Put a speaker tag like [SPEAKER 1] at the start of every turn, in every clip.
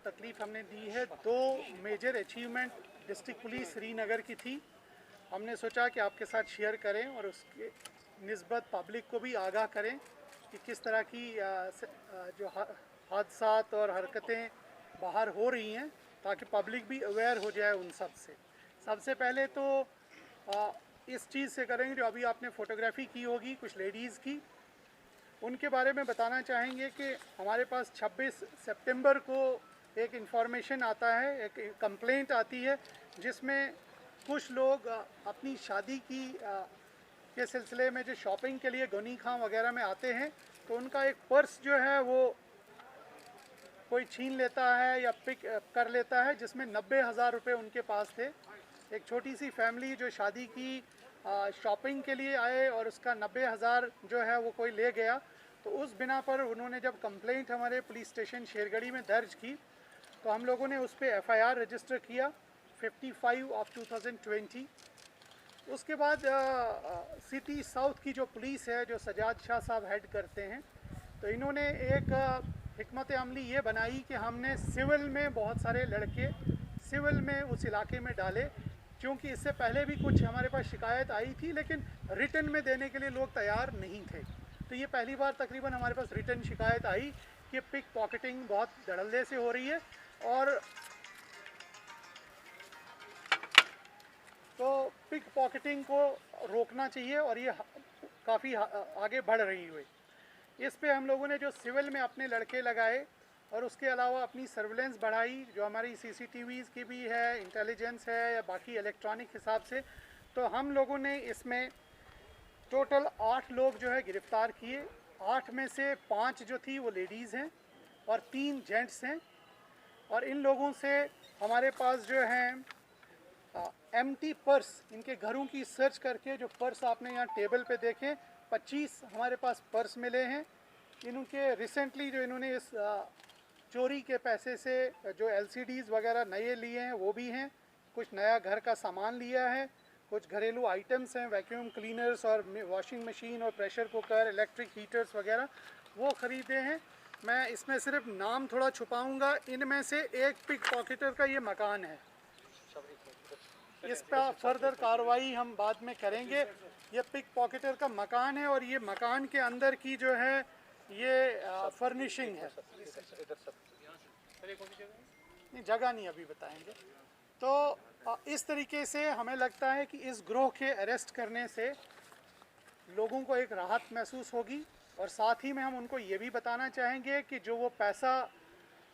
[SPEAKER 1] तकलीफ हमने दी है। दो major achievement district police Srinagar की थी, हमने सोचा कि आपके साथ शेयर करें और उसके निस्बत पब्लिक को भी आगाह करें कि किस तरह की जो हादसात और हरकतें बाहर हो रही हैं, ताकि पब्लिक भी अवेयर हो जाए उन सब से। सबसे पहले तो इस चीज़ से करेंगे जो अभी आपने फ़ोटोग्राफी की होगी कुछ लेडीज़ की, उनके बारे में बताना चाहेंगे कि हमारे पास 26 सितंबर को एक इन्फॉर्मेशन आता है, एक कंप्लेंट आती है जिसमें कुछ लोग अपनी शादी की के सिलसिले में जो शॉपिंग के लिए गनी खां वगैरह में आते हैं, तो उनका एक पर्स जो है वो कोई छीन लेता है या पिक कर लेता है, जिसमें 90,000 रुपये उनके पास थे। एक छोटी सी फैमिली जो शादी की शॉपिंग के लिए आए और उसका 90,000 जो है वो कोई ले गया। तो उस बिना पर उन्होंने जब कंप्लेंट हमारे पुलिस स्टेशन शेरगढ़ी में दर्ज की, तो हम लोगों ने उस पर FIR रजिस्टर किया 55 ऑफ 2020। उसके बाद सिटी साउथ की जो पुलिस है, जो सजाद शाह साहब हेड करते हैं, तो इन्होंने एक हिकमत अमली ये बनाई कि हमने सिविल में बहुत सारे लड़के सिविल में उस इलाके में डाले, क्योंकि इससे पहले भी कुछ हमारे पास शिकायत आई थी, लेकिन रिटर्न में देने के लिए लोग तैयार नहीं थे। तो ये पहली बार तकरीबन हमारे पास रिटर्न शिकायत आई कि पिक पॉकेटिंग बहुत धड़ल्ले से हो रही है, और तो पिक पॉकेटिंग को रोकना चाहिए और ये काफ़ी आगे बढ़ रही हुई। इस पे हम लोगों ने जो सिविल में अपने लड़के लगाए और उसके अलावा अपनी सर्विलेंस बढ़ाई, जो हमारी CCTVs की भी है, इंटेलिजेंस है या बाकी इलेक्ट्रॉनिक हिसाब से, तो हम लोगों ने इसमें टोटल 8 लोग जो है गिरफ़्तार किए। 8 में से 5 जो थी वो लेडीज़ हैं और 3 जेंट्स हैं। और इन लोगों से हमारे पास जो हैं एम्प्टी पर्स, इनके घरों की सर्च करके जो पर्स आपने यहाँ टेबल पे देखें, 25 हमारे पास पर्स मिले हैं। इनके रिसेंटली जो इन्होंने इस चोरी के पैसे से जो LCDs वगैरह नए लिए हैं वो भी हैं, कुछ नया घर का सामान लिया है, कुछ घरेलू आइटम्स हैं, वैक्यूम क्लीनर्स और वॉशिंग मशीन और प्रेशर कुकर, इलेक्ट्रिक हीटर्स वगैरह वो ख़रीदे हैं। मैं इसमें सिर्फ नाम थोड़ा छुपाऊंगा। इनमें से एक पिक पॉकेटर का ये मकान है, इस पर फर्दर कार्रवाई हम बाद में करेंगे। ये पिक पॉकेटर का मकान है और ये मकान के अंदर की जो है ये फर्निशिंग है। नहीं, जगह नहीं अभी बताएंगे। तो इस तरीके से हमें लगता है कि इस ग्रोह के अरेस्ट करने से लोगों को एक राहत महसूस होगी, और साथ ही में हम उनको ये भी बताना चाहेंगे कि जो वो पैसा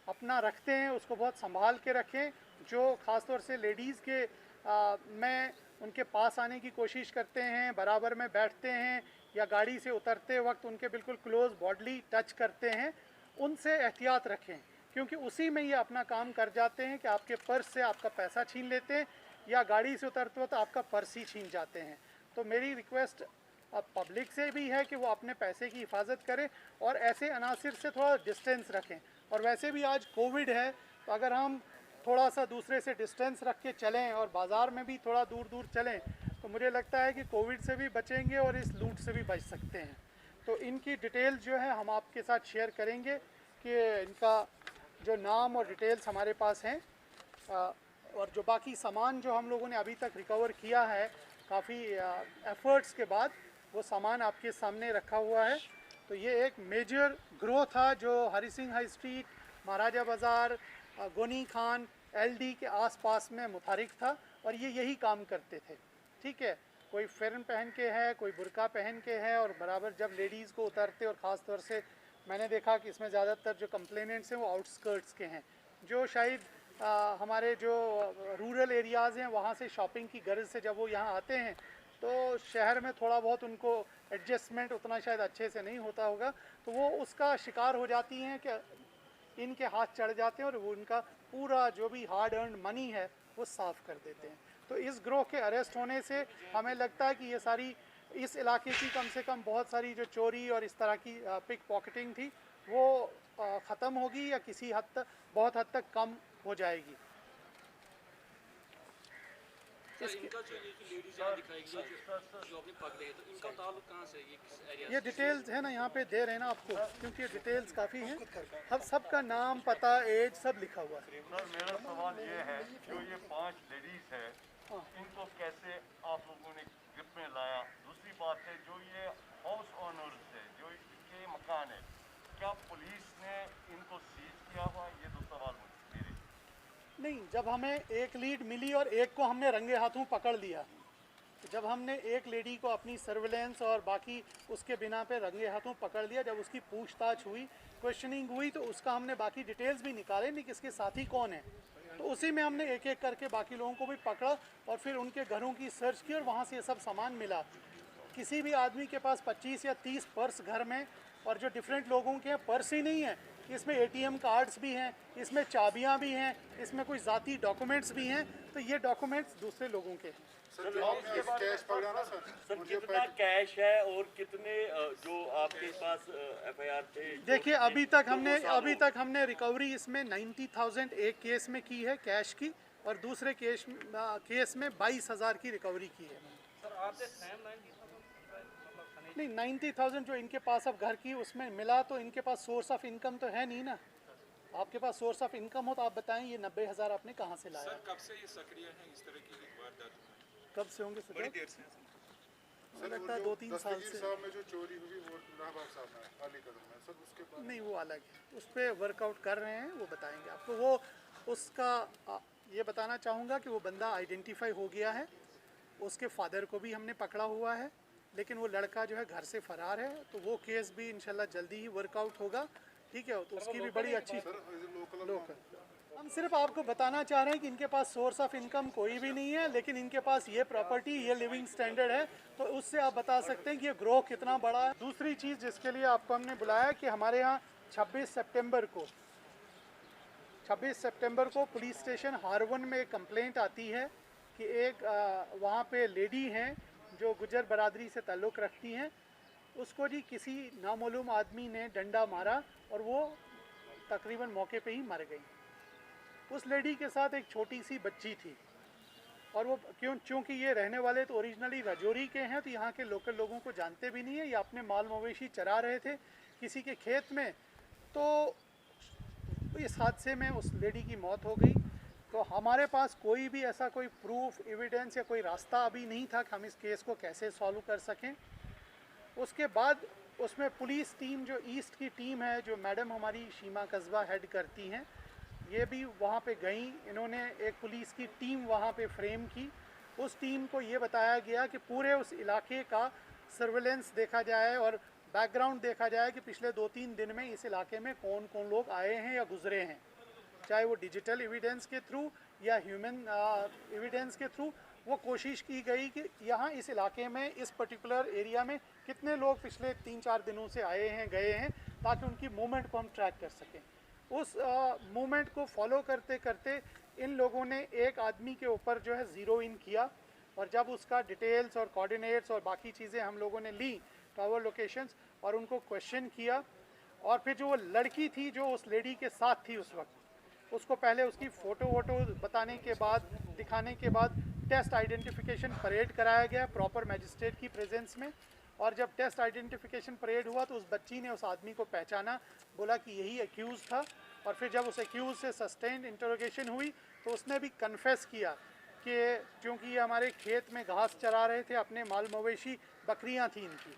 [SPEAKER 1] अपना रखते हैं उसको बहुत संभाल के रखें। जो ख़ासतौर से लेडीज़ के में उनके पास आने की कोशिश करते हैं, बराबर में बैठते हैं या गाड़ी से उतरते वक्त उनके बिल्कुल क्लोज़ बॉडली टच करते हैं, उनसे एहतियात रखें, क्योंकि उसी में ये अपना काम कर जाते हैं कि आपके पर्स से आपका पैसा छीन लेते हैं या गाड़ी से उतरते वक्त आपका पर्स ही छीन जाते हैं। तो मेरी रिक्वेस्ट अब पब्लिक से भी है कि वो अपने पैसे की हिफाजत करें और ऐसे अनासिर से थोड़ा डिस्टेंस रखें। और वैसे भी आज कोविड है, तो अगर हम थोड़ा सा दूसरे से डिस्टेंस रख के चलें और बाज़ार में भी थोड़ा दूर दूर चलें, तो मुझे लगता है कि कोविड से भी बचेंगे और इस लूट से भी बच सकते हैं। तो इनकी डिटेल्स जो है हम आपके साथ शेयर करेंगे कि इनका जो नाम और डिटेल्स हमारे पास हैं, और जो बाकी सामान जो हम लोगों ने अभी तक रिकवर किया है काफ़ी एफ़र्ट्स के बाद, वो सामान आपके सामने रखा हुआ है। तो ये एक मेजर ग्रोथ था जो हरी सिंह हाई स्ट्रीट, महाराजा बाज़ार, गोनी खान, LD के आसपास में मुतारिक था, और ये यही काम करते थे। ठीक है, कोई फेरन पहन के है, कोई बुर्का पहन के है, और बराबर जब लेडीज़ को उतारते, और ख़ास तौर से मैंने देखा कि इसमें ज़्यादातर जो कंप्लेनेंट्स हैं वो आउटस्कर्ट्स के हैं, जो शायद हमारे जो रूरल एरियाज़ हैं वहाँ से शॉपिंग की गर्ज से जब वो यहाँ आते हैं, तो शहर में थोड़ा बहुत उनको एडजस्टमेंट उतना शायद अच्छे से नहीं होता होगा, तो वो उसका शिकार हो जाती हैं कि इनके हाथ चढ़ जाते हैं और वो उनका पूरा जो भी हार्ड अर्न मनी है वो साफ़ कर देते हैं। तो इस ग्रोह के अरेस्ट होने से हमें लगता है कि ये सारी इस इलाके की कम से कम बहुत सारी जो चोरी और इस तरह की पिक पॉकेटिंग थी वो ख़त्म होगी या किसी हद तक बहुत हद तक कम हो जाएगी।
[SPEAKER 2] इनका जो ये लेडीज यहाँ दिखाई गई जो अपने पकड़े तो इनका ताल्लुक कहाँ से ये किस एरिया
[SPEAKER 1] ये डिटेल्स है ना यहाँ पे दे रहे हैं ना आपको, क्योंकि ये डिटेल्स काफ़ी हैं, हम सबका नाम पता एज सब लिखा हुआ है।
[SPEAKER 3] सर मेरा सवाल ये है, जो ये 5 लेडीज है इनको कैसे आप लोगों ने ग्रिप में लाया? दूसरी बात है, जो ये हाउस ओनर्स है, जो इनके मकान है, क्या पुलिस ने इनको सीज किया हुआ? ये दो सवाल मेरे।
[SPEAKER 1] नहीं, जब हमें एक लीड मिली और एक को हमने रंगे हाथों पकड़ लिया, जब हमने एक लेडी को अपनी सर्विलेंस और बाकी उसके बिना पे रंगे हाथों पकड़ लिया, जब उसकी पूछताछ हुई, क्वेश्चनिंग हुई, तो उसका हमने बाकी डिटेल्स भी निकाले नहीं कि इसके साथी कौन है, तो उसी में हमने एक एक करके बाकी लोगों को भी पकड़ा और फिर उनके घरों की सर्च की और वहाँ से ये सब सामान मिला। किसी भी आदमी के पास 25 या 30 पर्स घर में, और जो डिफरेंट लोगों के हैं पर्स ही नहीं है, इसमें ATM कार्ड्स भी हैं, इसमें चाबियां भी हैं, इसमें कोई ज़ाती डॉक्यूमेंट्स भी हैं, तो ये डॉक्यूमेंट्स दूसरे लोगों के हैं।
[SPEAKER 3] सर कितना कैश है और कितने जो आपके पास FIR थे?
[SPEAKER 1] देखिए अभी तक हमने रिकवरी इसमें 90,000 एक केस में की है कैश की, और दूसरे केस में 22,000 की रिकवरी की है। नहीं, 90,000 जो इनके पास अब घर की उसमें मिला, तो इनके पास सोर्स ऑफ इनकम तो है नहीं ना। आपके पास सोर्स ऑफ इनकम हो तो आप बताएं ये 90,000 आपने कहाँ से लाया?
[SPEAKER 4] सर कब से ये सक्रिय हैं इस तरह की वारदात?
[SPEAKER 1] कब से होंगे सर?
[SPEAKER 4] बड़ी देर से।
[SPEAKER 1] मुझे लगता है 2-3 साल से।
[SPEAKER 5] साहब में जो चोरी हुई वो इलाहाबाद साहब में अली कदम में सर, उसके बाद
[SPEAKER 1] नहीं, वो अलग है, उस पर वर्कआउट कर रहे हैं, वो बताएंगे आपको। वो उसका ये बताना चाहूँगा कि वो बंदा आइडेंटिफाई हो गया है, उसके फादर को भी हमने पकड़ा हुआ है, लेकिन वो लड़का जो है घर से फरार है, तो वो केस भी इंशाल्लाह जल्दी ही वर्कआउट होगा, ठीक है। तो उसकी भी बड़ी अच्छी लोकल। हम सिर्फ आपको बताना चाह रहे हैं कि इनके पास सोर्स ऑफ इनकम कोई भी नहीं है, लेकिन इनके पास ये प्रॉपर्टी, ये लिविंग स्टैंडर्ड है, तो उससे आप बता सकते हैं कि ये ग्रोह कितना बड़ा है। दूसरी चीज़ जिसके लिए आपको हमने बुलाया कि हमारे यहाँ 26 सितंबर को पुलिस स्टेशन हारवन में एक कंप्लेंट आती है कि एक वहाँ पे लेडी हैं जो गुजर बरादरी से ताल्लुक़ रखती हैं, उसको जी किसी नामालूम आदमी ने डंडा मारा और वो तकरीबन मौके पे ही मर गई। उस लेडी के साथ एक छोटी सी बच्ची थी, और वो क्योंकि ये रहने वाले तो ओरिजिनली राजौरी के हैं, तो यहाँ के लोकल लोगों को जानते भी नहीं है। ये अपने माल मवेशी चरा रहे थे किसी के खेत में, तो इस हादसे में उस लेडी की मौत हो गई। तो हमारे पास कोई भी ऐसा कोई प्रूफ, एविडेंस या कोई रास्ता अभी नहीं था कि हम इस केस को कैसे सॉल्व कर सकें। उसके बाद उसमें पुलिस टीम, जो ईस्ट की टीम है, जो मैडम हमारी शीमा कस्बा हेड करती हैं, ये भी वहाँ पे गई। इन्होंने एक पुलिस की टीम वहाँ पे फ्रेम की। उस टीम को ये बताया गया कि पूरे उस इलाके का सर्वेलेंस देखा जाए और बैकग्राउंड देखा जाए कि पिछले 2-3 दिन में इस इलाके में कौन कौन लोग आए हैं या गुजरे हैं, चाहे वो डिजिटल एविडेंस के थ्रू या ह्यूमन एविडेंस के थ्रू। वो कोशिश की गई कि यहाँ इस इलाके में, इस पर्टिकुलर एरिया में कितने लोग पिछले 3-4 दिनों से आए हैं, गए हैं, ताकि उनकी मूवमेंट को हम ट्रैक कर सकें। उस मूवमेंट को फॉलो करते करते इन लोगों ने एक आदमी के ऊपर जो है ज़ीरो इन किया, और जब उसका डिटेल्स और कोऑर्डिनेट्स और बाकी चीज़ें हम लोगों ने ली, टावर लोकेशंस, और उनको क्वेश्चन किया, और फिर जो वो लड़की थी जो उस लेडी के साथ थी उस वक्त, उसको पहले उसकी फ़ोटो वोटो बताने के बाद, दिखाने के बाद टेस्ट आइडेंटिफिकेशन परेड कराया गया प्रॉपर मैजिस्ट्रेट की प्रेजेंस में। और जब टेस्ट आइडेंटिफिकेशन परेड हुआ तो उस बच्ची ने उस आदमी को पहचाना, बोला कि यही एक्यूज़ था। और फिर जब उस एक्यूज़ से सस्टेन्ड इंटरोगेशन हुई तो उसने भी कन्फेस किया कि क्योंकि ये हमारे खेत में घास चरा रहे थे, अपने माल मवेशी, बकरियां थी इनकी,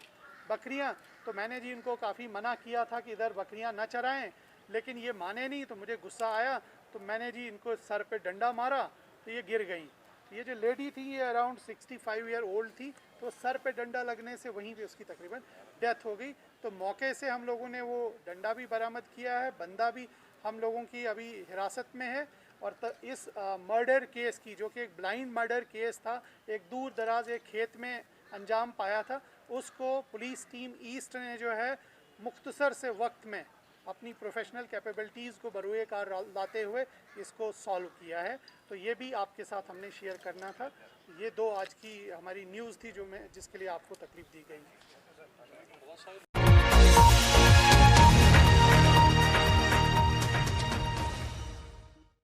[SPEAKER 1] बकरियां, तो मैंने जी इनको काफ़ी मना किया था कि इधर बकरियां न चराएं, लेकिन ये माने नहीं। तो मुझे गुस्सा आया, तो मैंने जी इनको सर पे डंडा मारा, तो ये गिर गई। ये जो लेडी थी ये अराउंड 65 ईयर ओल्ड थी, तो सर पे डंडा लगने से वहीं पे उसकी तकरीबन डेथ हो गई। तो मौके से हम लोगों ने वो डंडा भी बरामद किया है, बंदा भी हम लोगों की अभी हिरासत में है। और इस मर्डर केस की, जो कि एक ब्लाइंड मर्डर केस था, एक दूर दराज एक खेत में अंजाम पाया था, उसको पुलिस टीम ईस्ट ने जो है मुख्तसर से वक्त में अपनी प्रोफेशनल कैपेबिलिटीज़ को बरूए कार लाते हुए इसको सॉल्व किया है। तो ये भी आपके साथ हमने शेयर करना था। ये 2 आज की हमारी न्यूज़ थी जिसके लिए आपको तकलीफ़ दी गई।